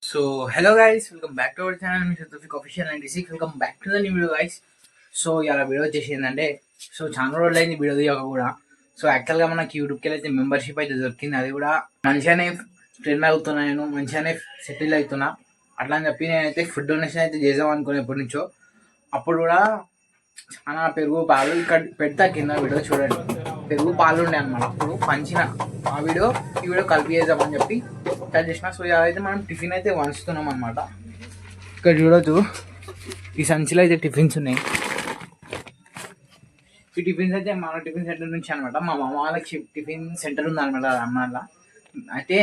So hello guys, welcome back to our channel, Mr. Tufik Official 96. Welcome back to the new video guys. So ఇలా video వచ్చేసి ఏంటంటే చాలా రోజులు అయింది video తీయక కూడా. సో యాక్చువల్గా మనకి యూట్యూబ్కి అయితే మెంబర్షిప్ అయితే దొరికింది. అది కూడా మంచిగానే ట్రెండ్ అవుతున్నా, నేను మంచిగానే సెటిల్ అవుతున్నా. అట్లా అని చెప్పి నేనైతే ఫుడ్ డొనేషన్ అయితే చేద్దాం అనుకునే ఎప్పటి నుంచో. అప్పుడు కూడా చాలా పెరుగు పాలు ఇక్కడ పెడతా కింద వీడియో చూడండి. పెరుగు పాలు ఉండే అనమాట. అప్పుడు పంచిన ఆ వీడియో ఈ వీడియో కలిపి చేద్దామని చెప్పి స్టార్ట్ చేసిన. సో అయితే మనం టిఫిన్ అయితే వంచుతున్నాం అనమాట. ఇక్కడ చూడొచ్చు, ఈ సంచిలో అయితే టిఫిన్స్ ఉన్నాయి. ఈ టిఫిన్స్ అయితే మన టిఫిన్ సెంటర్ నుంచి అనమాట. మా మామ వాళ్ళకి టిఫిన్ సెంటర్ ఉంది అనమాట అమ్మాయిల. అయితే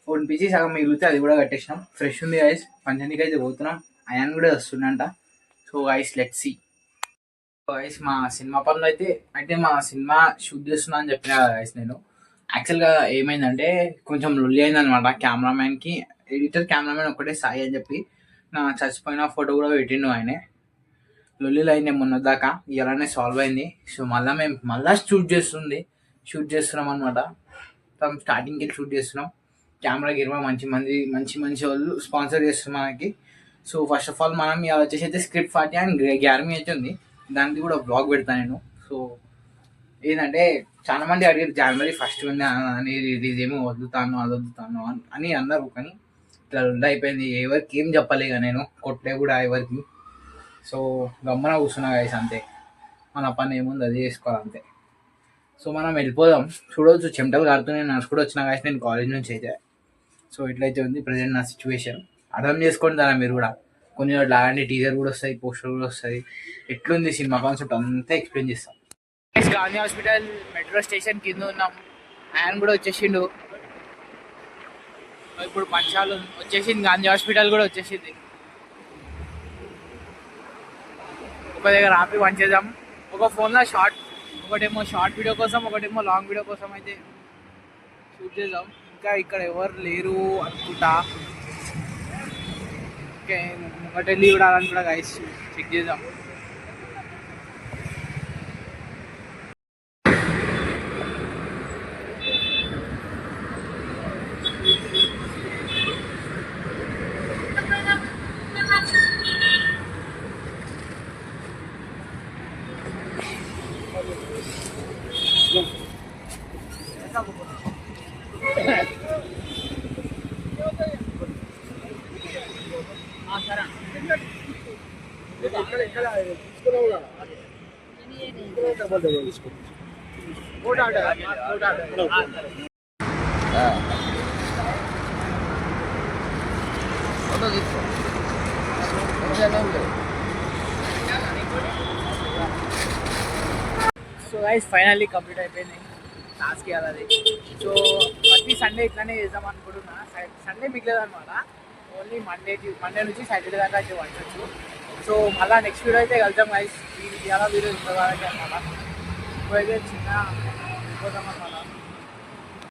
పంపించి సగం మిగిలితే అది కూడా కట్టేసినాం. ఫ్రెష్ ఉంది గైస్. పంచనీకి అయితే పోతున్నాం. అయాన్ కూడా వస్తుందంట. So guys let's see. Guys మా సినిమా పనులు అయితే మా సినిమా షూట్ చేస్తున్నా అని చెప్పిన గైస్. నేను యాక్చువల్గా ఏమైందంటే కొంచెం లొల్లి అయిందనమాట. కెమెరామ్యాన్కి ఎడిటర్ కెమెరామ్యాన్ ఒకటే సాయి అని చెప్పి నా చచ్చిపోయిన ఫోటో కూడా పెట్టిండు ఆయనే. లొల్లిలు అయింది మొన్న దాకా, ఇలానే సాల్వ్ అయింది. సో మేము మళ్ళీ షూట్ చేస్తున్నాం అనమాట. స్టార్టింగ్కి షూట్ చేస్తున్నాం. కెమెరా గిర్మా మంచి వాళ్ళు స్పాన్సర్ చేస్తున్నాం మనకి. సో ఫస్ట్ ఆఫ్ ఆల్ మనం ఇలా వచ్చేసి అయితే స్క్రిప్ట్ 40 అండ్ గ్యారమీ అయితే ఉంది. దానికి కూడా బ్లాగ్ పెడతాను నేను. సో ఏంటంటే చాలా మంది అడిగారు జనవరి 1st అని రిలీజ్ ఏమో వదులుతాను అని అన్నారు. కానీ ఇట్లా అయిపోయింది. ఎవరికి ఏం చెప్పలేక నేను కొట్లే కూడా ఎవరికి. సో గమ్మన కూర్చున్నా గైస్, అంతే. మన పని ఏముంది అది చేసుకోవాలంతే. సో మనం వెళ్ళిపోదాం. చూడవచ్చు చెమటలు కారుతూనే నడుచుకుంటూ వచ్చిన గైస్ నేను కాలేజ్ నుంచి అయితే. సో ఇట్లయితే ఉంది ప్రజెంట్ నా సిచ్యువేషన్. అర్థం చేసుకోండి దాన్ని మీరు కూడా. కొన్ని అలాంటి టీజర్ కూడా వస్తాయి, పోస్టర్ కూడా వస్తుంది. ఎట్లుంది సినిమా కాన్సెప్ట్ అంతా ఎక్స్ప్లెయిన్ చేస్తాం. గాంధీ హాస్పిటల్ మెట్రో స్టేషన్ కింద ఉన్నాం. ఆయన కూడా వచ్చేసిండు. ఇప్పుడు పంచాలు వచ్చేసింది. గాంధీ హాస్పిటల్ కూడా వచ్చేసింది. ఒక దగ్గర ఆపి పనిచేద్దాం. ఒక ఫోన్లో ఒకటేమో షార్ట్ వీడియో కోసం, ఒకటేమో లాంగ్ వీడియో కోసం అయితే షూట్ చేద్దాం. ఇంకా ఇక్కడ ఎవరు లేరు అనుకుంటా. ఓకే, ఒకటి వెళ్ళి చూడాలని కూడా గైస్ చెక్ చేద్దాం. సో గైస్ ఫైనల్లీ కంప్లీట్ అయిపోయింది టాస్క్ అది. సో ప్రతి సండే ఇట్లానే చేద్దాం అనుకుంటున్నా. సండే మిగలేదు అనమాట. ఓన్లీ మండే నుంచి సాటర్డే దాకా అయితే వంచచ్చు. సో మళ్ళీ నెక్స్ట్ వీడియో అయితే కలుద్దాం గైస్. ఇలా వీడియో ఇంతవరకు అనమాట. ఇప్పుడైతే చిన్న వెళ్ళిపోతాం అనమాట.